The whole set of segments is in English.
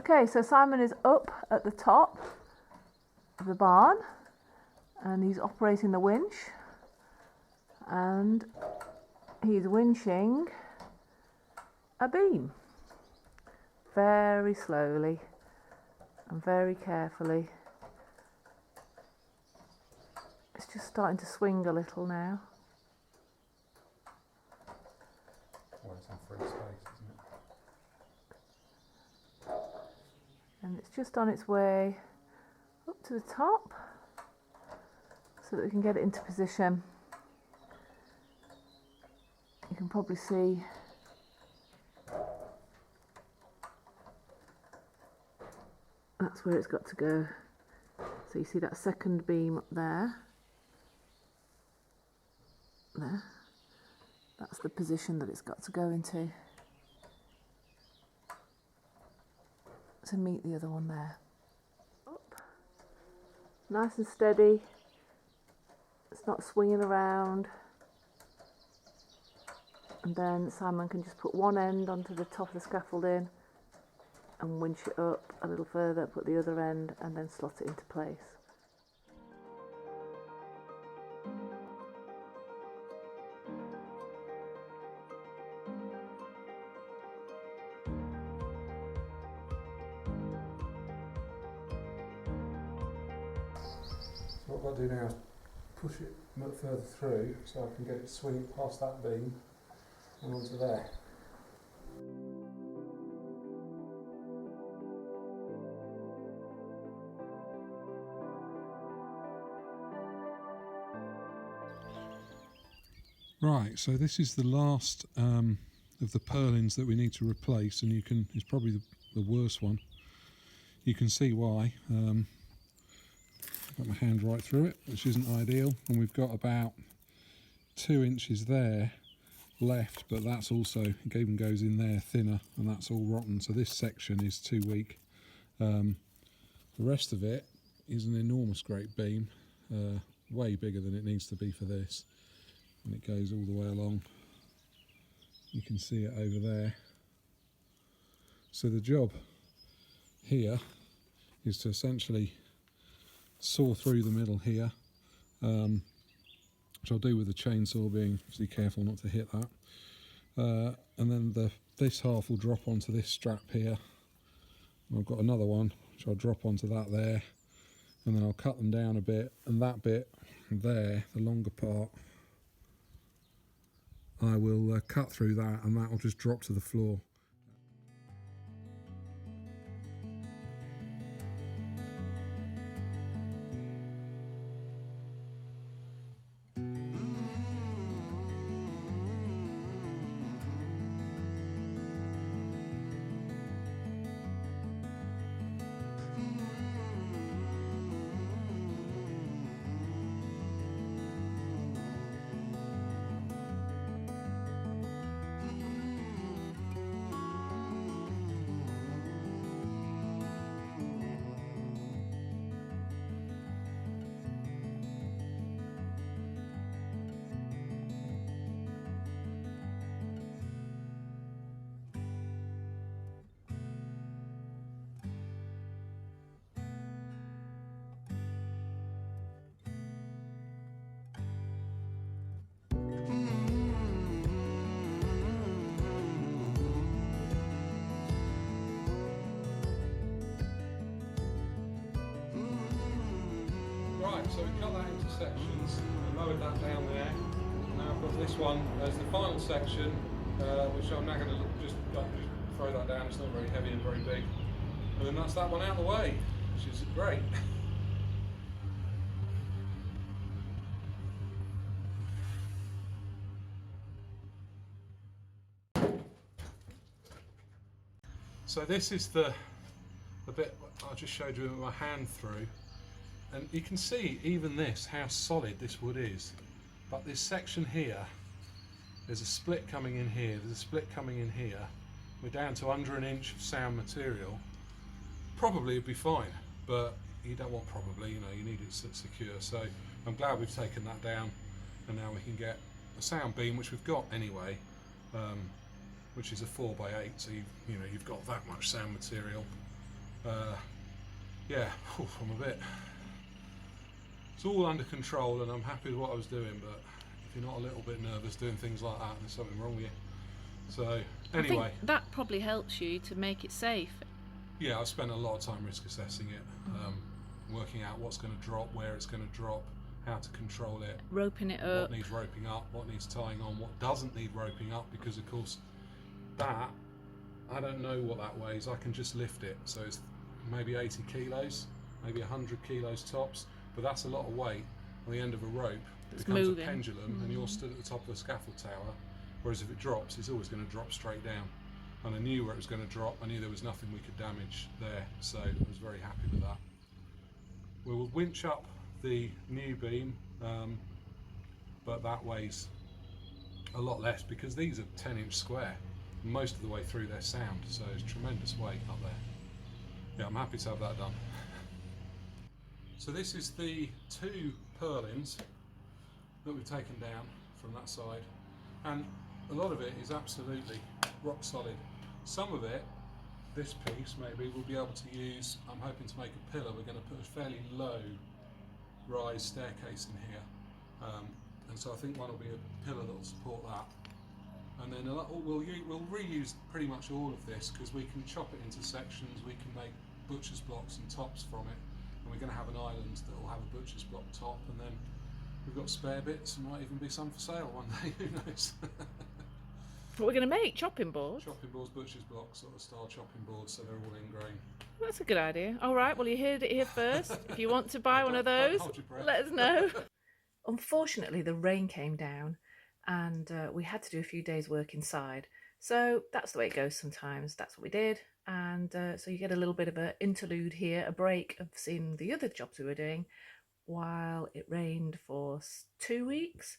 Okay, so Simon is up at the top of the barn and he's operating the winch and he's winching a beam very slowly and very carefully. It's just starting to swing a little now. Well, it's in free space, isn't it? And it's just on its way up to the top so that we can get it into position. You can probably see that's where it's got to go. So you see that second beam up there. There. That's the position that it's got to go into to meet the other one there. Up. Nice and steady. It's not swinging around. And then Simon can just put one end onto the top of the scaffolding and winch it up a little further, put the other end and then slot it into place. So what I've got to do now is push it much further through so I can get it swinging past that beam and onto there. Right, so this is the last of the purlins that we need to replace, and it's probably the worst one. You can see why. Got my hand right through it, which isn't ideal, and we've got about 2 inches there left, but that's also, it even goes in there thinner, and that's all rotten, so this section is too weak. The rest of it is an enormous great beam, way bigger than it needs to be for this, and it goes all the way along. You can see it over there. So the job here is to essentially saw through the middle here, which I'll do with the chainsaw, being obviously careful not to hit that, and then this half will drop onto this strap here, and I've got another one which I'll drop onto that there, and then I'll cut them down a bit, and that bit there, the longer part, I will cut through that, and that will just drop to the floor. Right, so we cut that into sections and lowered that down there. Now I've got this one as the final section, which I'm now going to just throw that down. It's not very heavy and very big. And then that's that one out of the way, which is great. So this is the bit I just showed you with my hand through. And you can see even this, how solid this wood is. But this section here, there's a split coming in here, there's a split coming in here. We're down to under an inch of sound material. Probably it'd be fine, but you don't want probably, you know, you need it secure. So I'm glad we've taken that down, and now we can get a sound beam, which we've got anyway, which is a 4x8, so you've got that much sound material. Yeah, I'm a bit, it's all under control and I'm happy with what I was doing, but if you're not a little bit nervous doing things like that, there's something wrong with you. So anyway, I think that probably helps you to make it safe. Yeah, I've spent a lot of time risk assessing it, working out what's going to drop, where it's going to drop, how to control it, Roping it up. what needs roping up, what needs tying on, what doesn't need roping up, because of course that, I don't know what that weighs, I can just lift it, so it's maybe 80 kilos, maybe 100 kilos tops, but that's a lot of weight on the end of a rope. It becomes a pendulum and you're stood at the top of a scaffold tower, whereas if it drops, it's always going to drop straight down. And I knew where it was going to drop, I knew there was nothing we could damage there, so I was very happy with that. We will winch up the new beam, but that weighs a lot less because these are 10-inch square. Most of the way through they're sound, so it's tremendous weight up there. Yeah, I'm happy to have that done. So this is the 2 purlins that we've taken down from that side, and a lot of it is absolutely rock solid. Some of it, this piece maybe, we'll be able to use, I'm hoping to make a pillar. We're going to put a fairly low rise staircase in here, and so I think one will be a pillar that will support that. And then we'll reuse pretty much all of this because we can chop it into sections, we can make butcher's blocks and tops from it, and we're going to have an island that will have a butcher's block top, and then we've got spare bits and might even be some for sale one day, who knows. What we're going to make? Chopping boards? Chopping boards, butcher's blocks, sort of style chopping boards, so they're all ingrain. That's a good idea. All right, well, you heard it here first. If you want to buy one of those, let us know. Unfortunately, the rain came down and we had to do a few days' work inside. So that's the way it goes sometimes. That's what we did. And so you get a little bit of an interlude here, a break of seeing the other jobs we were doing while it rained for 2 weeks.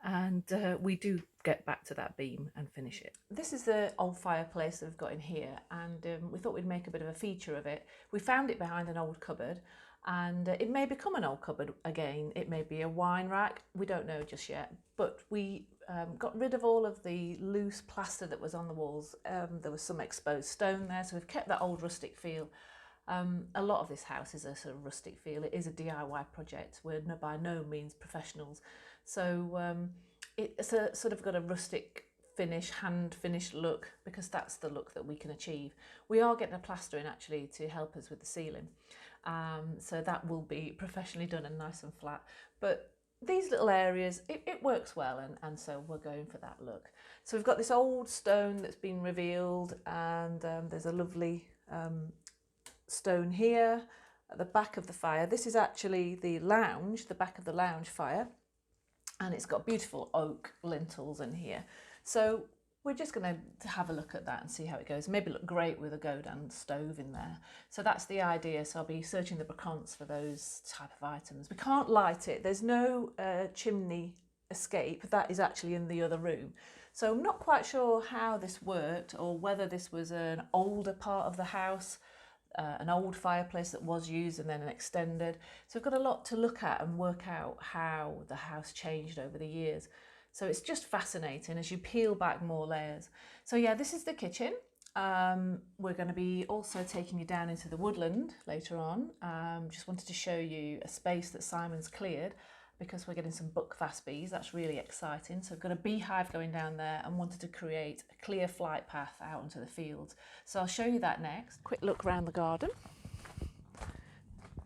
And we do get back to that beam and finish it. This is the old fireplace that we've got in here, and we thought we'd make a bit of a feature of it. We found it behind an old cupboard, and it may become an old cupboard again. It may be a wine rack, we don't know just yet, but we got rid of all of the loose plaster that was on the walls. There was some exposed stone there, so we've kept that old rustic feel. A lot of this house is a sort of rustic feel. It is a DIY project. We're by no means professionals. So it's a sort of got a rustic finish, hand finished look, because that's the look that we can achieve. We are getting a plaster in actually to help us with the ceiling. So that will be professionally done and nice and flat. But these little areas, it works well, and so we're going for that look. So we've got this old stone that's been revealed, and there's a lovely stone here at the back of the fire. This is actually the lounge, the back of the lounge fire, and it's got beautiful oak lintels in here. So we're just going to have a look at that and see how it goes. Maybe look great with a Godin stove in there. So that's the idea. So I'll be searching the brocants for those type of items. We can't light it. There's no chimney escape. That is actually in the other room. So I'm not quite sure how this worked, or whether this was an older part of the house, an old fireplace that was used and then extended. So we've got a lot to look at and work out how the house changed over the years. So it's just fascinating as you peel back more layers. So yeah, this is the kitchen. We're going to be also taking you down into the woodland later on. Just wanted to show you a space that Simon's cleared, because we're getting some buckfast bees. That's really exciting. So I've got a beehive going down there and wanted to create a clear flight path out into the fields. So I'll show you that next. Quick look around the garden.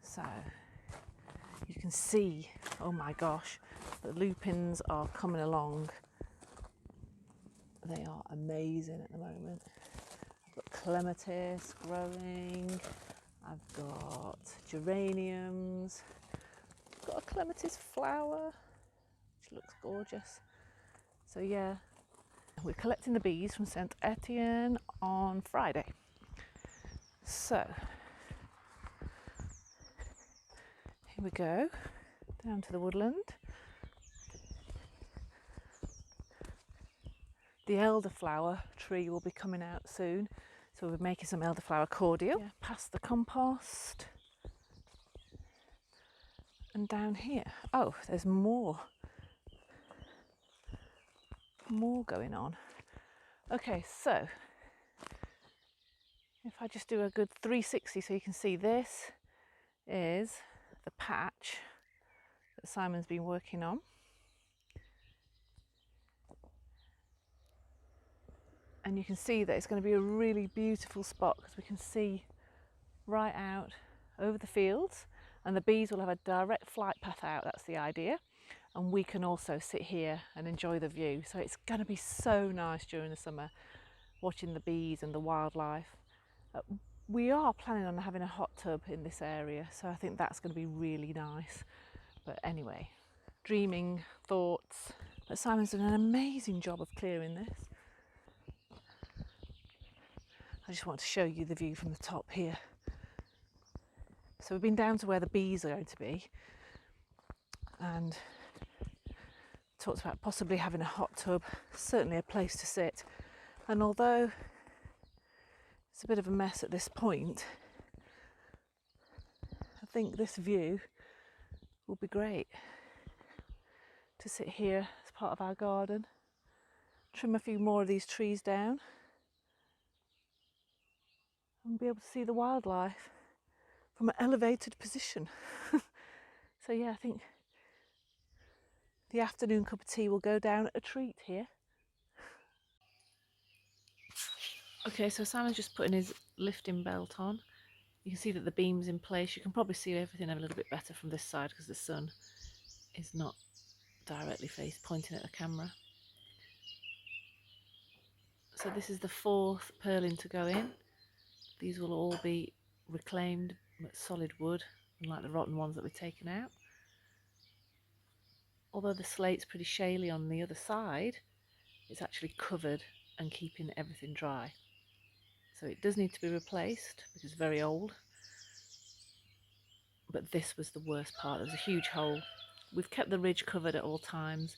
So you can see, oh my gosh, the lupins are coming along. They are amazing at the moment. I've got clematis growing. I've got geraniums. Got a clematis flower, which looks gorgeous. So yeah, we're collecting the bees from Saint Etienne on Friday. So here we go, down to the woodland. The elderflower tree will be coming out soon, so we'll be making some elderflower cordial. Yeah, past the compost. And down here, oh, there's more going on. Okay, so if I just do a good 360 so you can see, this is the patch that Simon's been working on. And you can see that it's going to be a really beautiful spot because we can see right out over the fields, and the bees will have a direct flight path out. That's the idea. And we can also sit here and enjoy the view. So it's going to be so nice during the summer watching the bees and the wildlife. We are planning on having a hot tub in this area, so I think that's going to be really nice. But anyway, dreaming thoughts. But Simon's done an amazing job of clearing this. I just want to show you the view from the top here. So we've been down to where the bees are going to be and talked about possibly having a hot tub, certainly a place to sit. And although it's a bit of a mess at this point, I think this view will be great to sit here as part of our garden, trim a few more of these trees down and be able to see the wildlife from an elevated position. So yeah, I think the afternoon cup of tea will go down at a treat here. Okay, so Simon's just putting his lifting belt on. You can see that the beam's in place. You can probably see everything a little bit better from this side because the sun is not directly pointing at the camera. So this is the 4th purlin to go in. These will all be reclaimed solid wood, unlike the rotten ones that we've taken out. Although the slate's pretty shaly on the other side, it's actually covered and keeping everything dry. So it does need to be replaced because it's very old. But this was the worst part. There was a huge hole. We've kept the ridge covered at all times,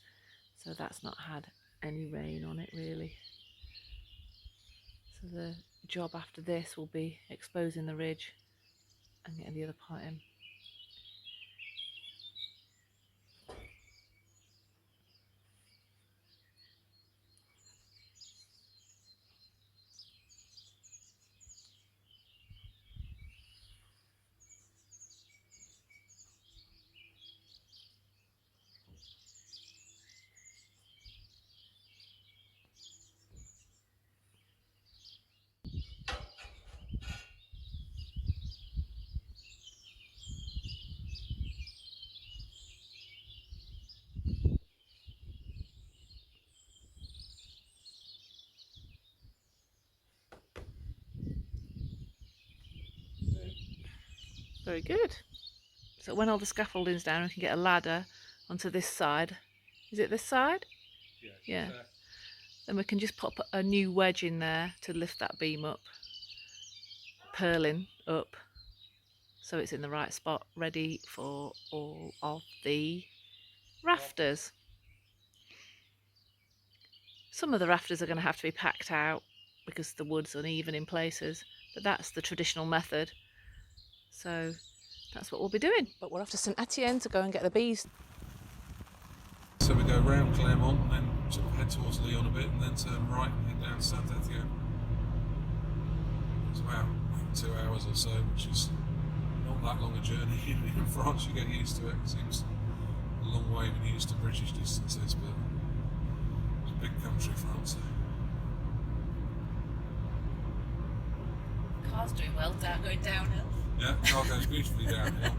so that's not had any rain on it really. So the job after this will be exposing the ridge and getting the other part in. Very good. So when all the scaffolding's down, we can get a ladder onto this side. Is it this side? Yeah. Then we can just pop a new wedge in there to lift that beam up, purlin up, so it's in the right spot, ready for all of the rafters. Some of the rafters are going to have to be packed out because the wood's uneven in places, but that's the traditional method. So that's what we'll be doing. But we're off to St Etienne to go and get the bees. So we go round Clermont and then sort of head towards Lyon a bit and then turn right and head down to Saint Etienne. It's about 2 hours or so, which is not that long a journey. In France you get used to it. It seems a long way when you're used to British distances, but it's a big country, France. Car's doing well, going downhill. Yeah, the car goes beautifully downhill.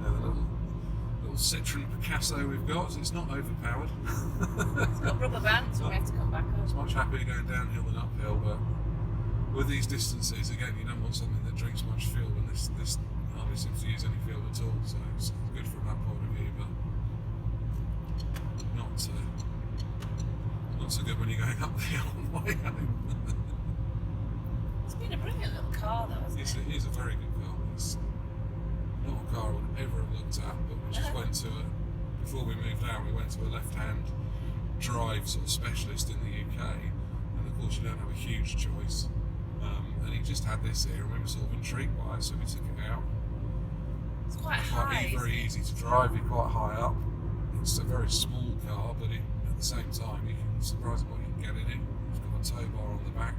The little Citroen Picasso we've got, it's not overpowered. It's got rubber bands, so we have to come back up. It's much happier going downhill than uphill, but with these distances, again, you don't want something that drinks much fuel, and this hardly seems to use any fuel at all, so it's good from that point of view, but not so good when you're going up the hill on the way home. It's been a brilliant little car though, hasn't it? It is a very good car. It's not a car I would ever have looked at, but we just went to before we moved out, we went to a left-hand drive sort of specialist in the UK, and of course you don't have a huge choice. And he just had this here, and we were sort of intrigued by it, so we took it out. It's quite high. Very easy to drive, you're quite high up. It's a very small car, but at the same time, you can surprise at what you can get in it. It's got a tow bar on the back.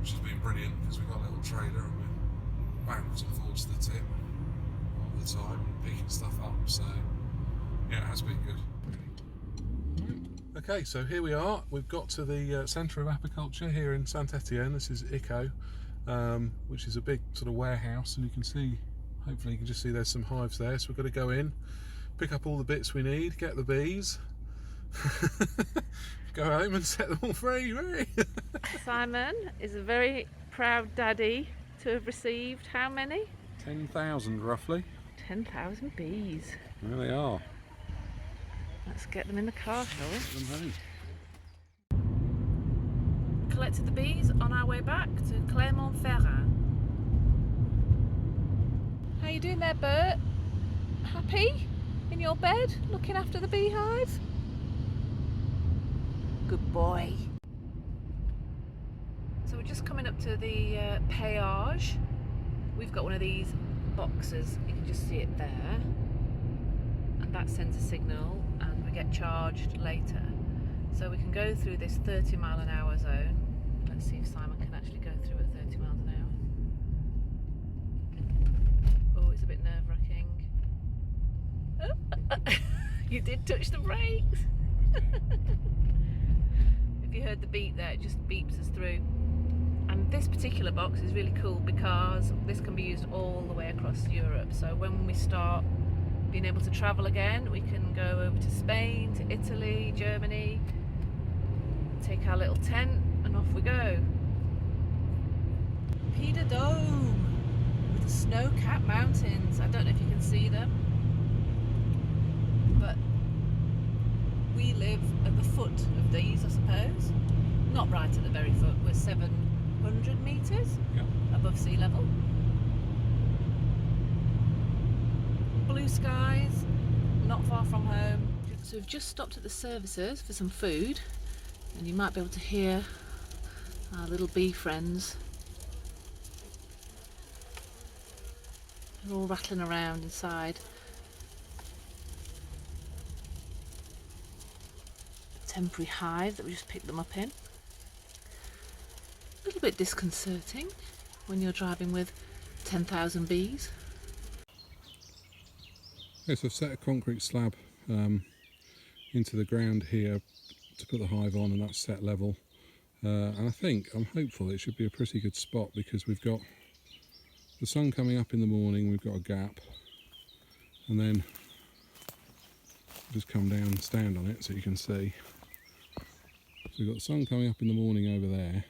which has been brilliant because we've got a little trailer and we're backwards and forwards to the tip all the time, picking stuff up. So yeah, it has been good. Okay, so here we are. We've got to the centre of apiculture here in Saint-Étienne. This is ICO, which is a big sort of warehouse, and you can see, hopefully you can just see there's some hives there. So we've got to go in, pick up all the bits we need, get the bees, go home and set them all free. Simon is a very proud daddy to have received how many? 10,000 roughly. 10,000 bees. There they are. Let's get them in the car, shall we? Get them home. Collected the bees on our way back to Clermont-Ferrand. How you doing there, Bert? Happy? In your bed, looking after the beehive? Good boy. So we're just coming up to the péage. We've got one of these boxes, you can just see it there. And that sends a signal and we get charged later. So we can go through this 30-mile-an-hour zone. Let's see if Simon can actually go through at 30 miles an hour. Oh, it's a bit nerve-wracking. Oh, you did touch the brakes. If you heard the beep there, it just beeps us through. And this particular box is really cool because this can be used all the way across Europe. So when we start being able to travel again, we can go over to Spain, to Italy, Germany, take our little tent and off we go. Puy de Dôme with the snow-capped mountains. I don't know if you can see them, but we live at the foot of these, I suppose. Not right at the very foot, we're 700 metres above sea level. Blue skies, not far from home. So we've just stopped at the services for some food, and you might be able to hear our little bee friends. They're all rattling around inside. A temporary hive that we just picked them up in. A little bit disconcerting when you're driving with 10,000 bees. Yes, I've set a concrete slab into the ground here to put the hive on, and that's set level. And I'm hopeful it should be a pretty good spot because we've got the sun coming up in the morning, we've got a gap, and then just come down and stand on it so you can see. So we've got the sun coming up in the morning over there,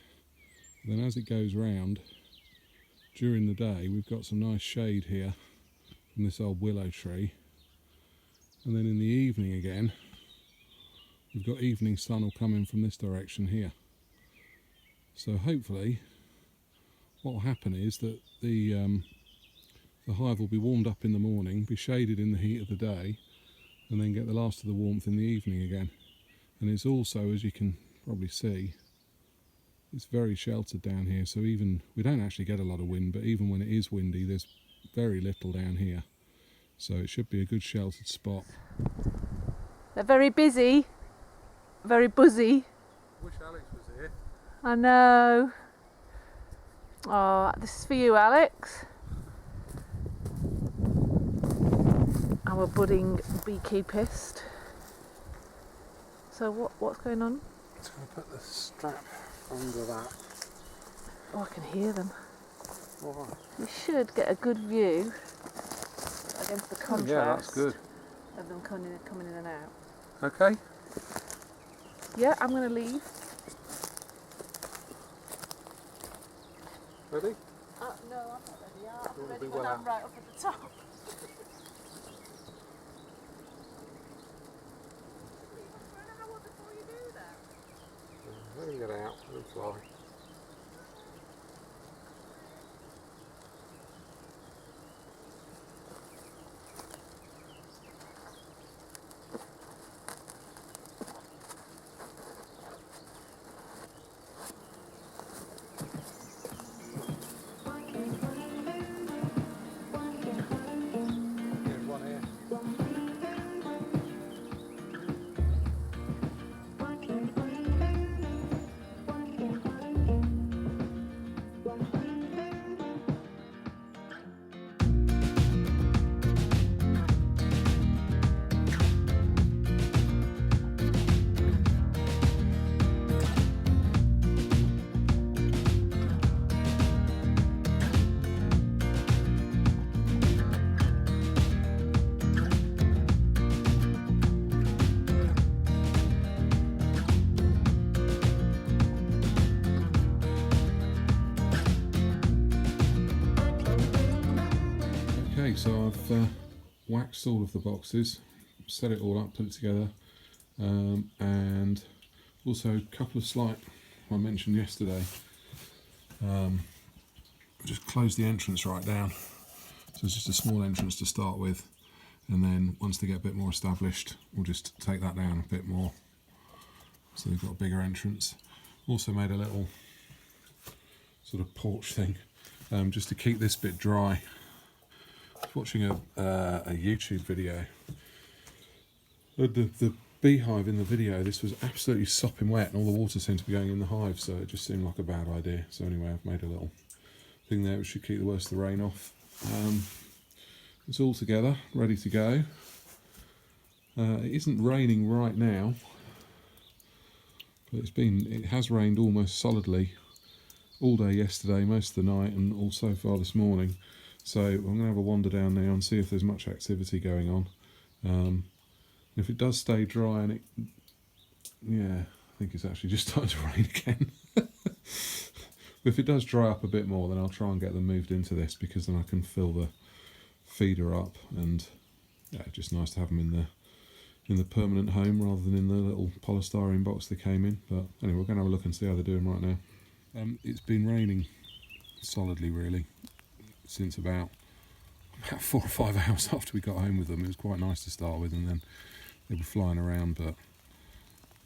and then as it goes round during the day we've got some nice shade here from this old willow tree, and then in the evening again we've got evening sun will come in from this direction here. So hopefully what will happen is that the hive will be warmed up in the morning, be shaded in the heat of the day, and then get the last of the warmth in the evening again. And it's also, as you can probably see, it's very sheltered down here, so even we don't actually get a lot of wind, but even when it is windy there's very little down here, so it should be a good sheltered spot. They're very busy, very buzzy. I wish Alex was here. I know. Oh, this is for you, Alex. Our budding beekeepist. So what's going on? I'm just going to put the strap under that. Oh, I can hear them. All right. You should get a good view against the contrast. Yeah, that's good. Of them coming in and out. Okay. Yeah, I'm going to leave. Ready? No, I'm not ready. I'll be You'll ready be when well I'm out. right up at the top. Let me get out and fly. Here's one here. Okay, so I've waxed all of the boxes, set it all up, put it together, and also a couple of slight, I mentioned yesterday, just close the entrance right down. So it's just a small entrance to start with, and then once they get a bit more established, we'll just take that down a bit more. So they've got a bigger entrance. Also made a little sort of porch thing, just to keep this bit dry. I was watching a YouTube video. The beehive in the video, this was absolutely sopping wet and all the water seemed to be going in the hive, so it just seemed like a bad idea. So anyway, I've made a little thing there which should keep the worst of the rain off. It's all together, ready to go. It isn't raining right now, but it has rained almost solidly all day yesterday, most of the night, and all so far this morning. So I'm going to have a wander down there and see if there's much activity going on. If it does stay dry, and I think it's actually just starting to rain again. If it does dry up a bit more, then I'll try and get them moved into this, because then I can fill the feeder up, and just nice to have them in the permanent home rather than in the little polystyrene box they came in. But anyway, we're going to have a look and see how they're doing right now. It's been raining solidly, really, since about 4 or 5 hours after we got home with them. It was quite nice to start with, and then they were flying around, but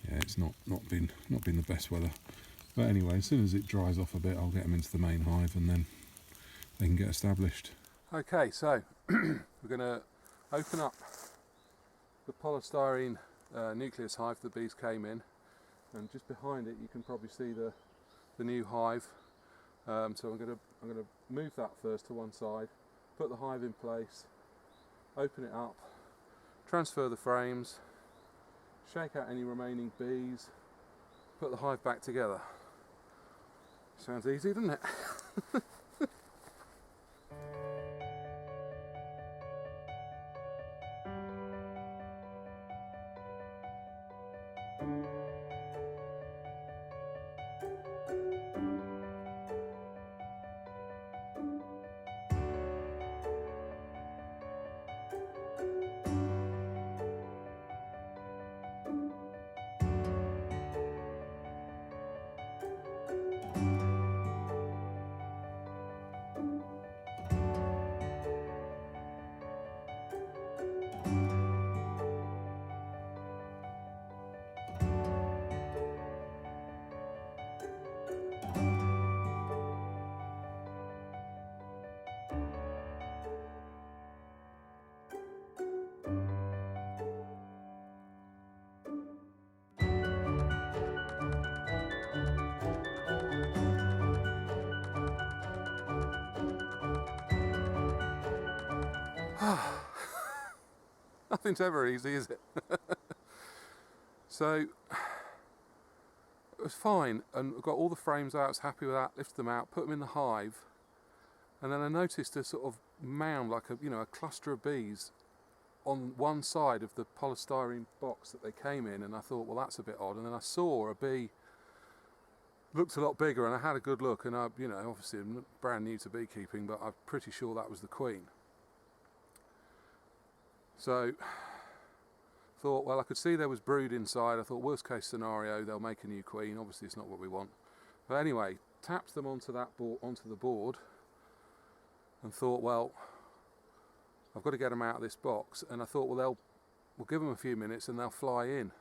yeah, it's not been the best weather. But anyway, as soon as it dries off a bit, I'll get them into the main hive, and then they can get established. Okay, so we're going to open up the polystyrene nucleus hive the bees came in, and just behind it you can probably see the new hive. So I'm going to move that first to one side, put the hive in place, open it up, transfer the frames, shake out any remaining bees, put the hive back together. Sounds easy, doesn't it? Nothing's ever easy, is it? So it was fine, and I got all the frames out, I was happy with that, lifted them out, put them in the hive, and then I noticed a sort of mound, like a cluster of bees on one side of the polystyrene box that they came in, and I thought, well, that's a bit odd. And then I saw a bee looked a lot bigger, and I had a good look, and obviously I'm brand new to beekeeping, but I'm pretty sure that was the queen. So thought, well, I could see there was brood inside. I thought, worst case scenario, they'll make a new queen. Obviously it's not what we want, but anyway, tapped them onto the board, and thought, well, I've got to get them out of this box. And I thought, well, we'll give them a few minutes and they'll fly in.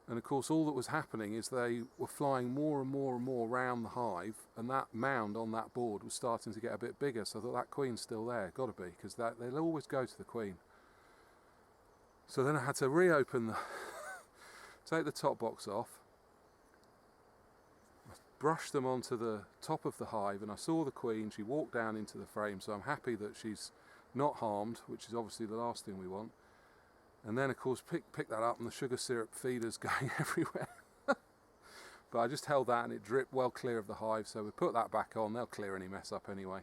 And of course, all that was happening is they were flying more and more and more around the hive, and that mound on that board was starting to get a bit bigger. So I thought, that queen's still there, got to be, because they'll always go to the queen. So then I had to reopen take the top box off, brush them onto the top of the hive, and I saw the queen. She walked down into the frame, so I'm happy that she's not harmed, which is obviously the last thing we want. And then of course pick that up, and the sugar syrup feeder's going everywhere. But I just held that and it dripped well clear of the hive, so we put that back on. They'll clear any mess up anyway,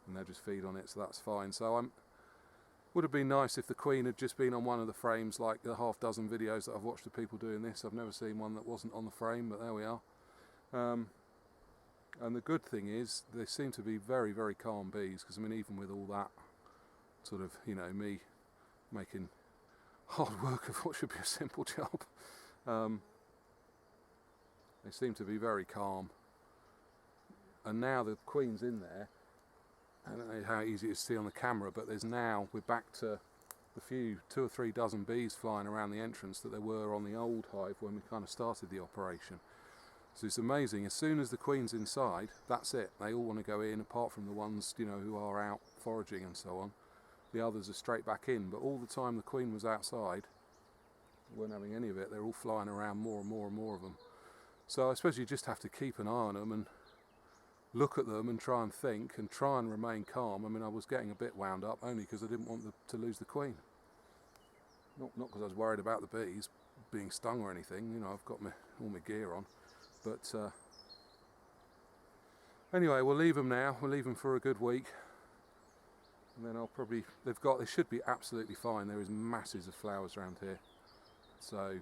and they'll just feed on it, so that's fine. So would have been nice if the queen had just been on one of the frames, like the half dozen videos that I've watched of people doing this. I've never seen one that wasn't on the frame, but there we are. And the good thing is they seem to be very, very calm bees, because I mean, even with all that sort of, you know, me making hard work of what should be a simple job. They seem to be very calm, and now the queen's in there. I don't know how easy it is to see on the camera, but we're back to the few 2 or 3 dozen bees flying around the entrance that there were on the old hive when we kind of started the operation. So it's amazing, as soon as the queen's inside, that's it. They all want to go in, apart from the ones, you know, who are out foraging and so on. The others are straight back in, but all the time the queen was outside, we weren't having any of it. They're all flying around, more and more and more of them. So I suppose you just have to keep an eye on them and look at them and try and think and try and remain calm. I mean, I was getting a bit wound up only because I didn't want to lose the queen. Not because I was worried about the bees being stung or anything. You know, I've got all my gear on. But anyway, we'll leave them now. We'll leave them for a good week. And then I'll probably, they should be absolutely fine. There is masses of flowers around here. So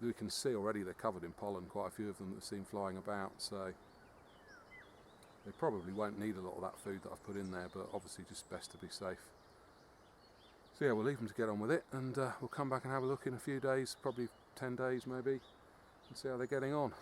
we can see already they're covered in pollen, quite a few of them that seem flying about. So they probably won't need a lot of that food that I've put in there, but obviously just best to be safe. So yeah, we'll leave them to get on with it, and we'll come back and have a look in a few days, probably 10 days maybe, and see how they're getting on.